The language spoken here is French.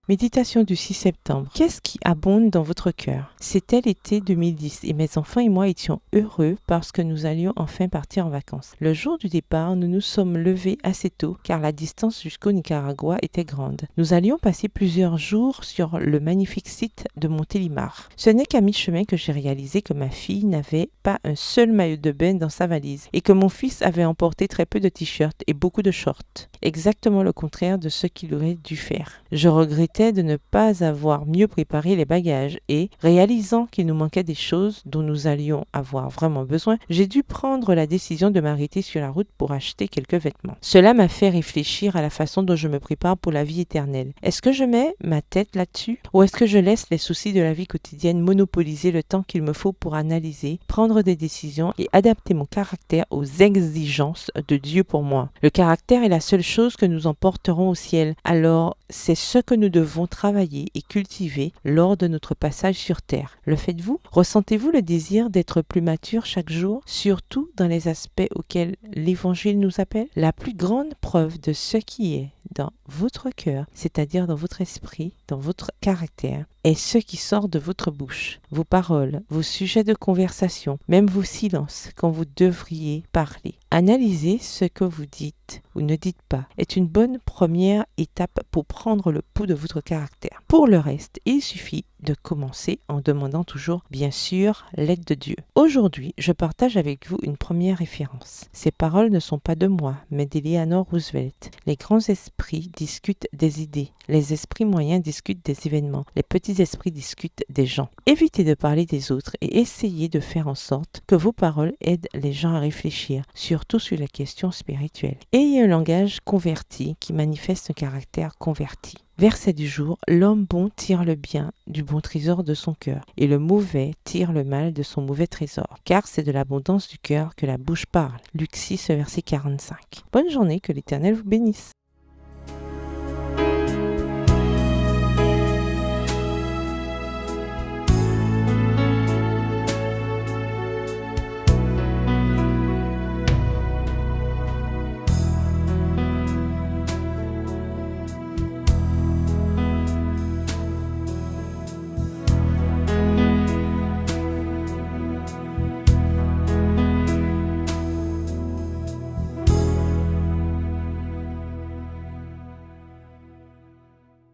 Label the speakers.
Speaker 1: Méditation du 6 septembre. Qu'est-ce qui abonde dans votre cœur? C'était l'été 2010 et mes enfants et moi étions heureux parce que nous allions enfin partir en vacances. Le jour du départ, nous nous sommes levés assez tôt car la distance jusqu'au Nicaragua était grande. Nous allions passer plusieurs jours sur le magnifique site de Montélimar. Ce n'est qu'à mi-chemin que j'ai réalisé que ma fille n'avait pas un seul maillot de bain dans sa valise et que mon fils avait emporté très peu de t-shirts et beaucoup de shorts. Exactement le contraire de ce qu'il aurait dû faire. Je regrettais de ne pas avoir mieux préparé les bagages et, réalisant qu'il nous manquait des choses dont nous allions avoir vraiment besoin, j'ai dû prendre la décision de m'arrêter sur la route pour acheter quelques vêtements. Cela m'a fait réfléchir à la façon dont je me prépare pour la vie éternelle. Est-ce que je mets ma tête là-dessus ou est-ce que je laisse les soucis de la vie quotidienne monopoliser le temps qu'il me faut pour analyser, prendre des décisions et adapter mon caractère aux exigences de Dieu pour moi? Le caractère est la seule chose que nous emporterons au ciel. Alors, c'est ce que nous devons travailler et cultiver lors de notre passage sur terre. Le faites-vous? Ressentez-vous le désir d'être plus mature chaque jour, surtout dans les aspects auxquels l'Évangile nous appelle? La plus grande preuve de ce qui est dans votre cœur, c'est-à-dire dans votre esprit, dans votre caractère, est ce qui sort de votre bouche, vos paroles, vos sujets de conversation, même vos silences quand vous devriez parler. Analyser ce que vous dites ou ne dites pas est une bonne première étape pour prendre le pouls de votre caractère. Pour le reste, il suffit de commencer en demandant toujours, bien sûr, l'aide de Dieu. Aujourd'hui, je partage avec vous une première référence. Ces paroles ne sont pas de moi, mais d'Eleanor Roosevelt. Les grands esprits discutent des idées, les esprits moyens discutent des événements, les petits esprits discutent des gens. Évitez de parler des autres et essayez de faire en sorte que vos paroles aident les gens à réfléchir, surtout sur les questions spirituelles. Ayez un langage converti qui manifeste un caractère converti. Verset du jour, l'homme bon tire le bien du bon trésor de son cœur, et le mauvais tire le mal de son mauvais trésor. Car c'est de l'abondance du cœur que la bouche parle. Luc 6, verset 45. Bonne journée, que l'Éternel vous bénisse.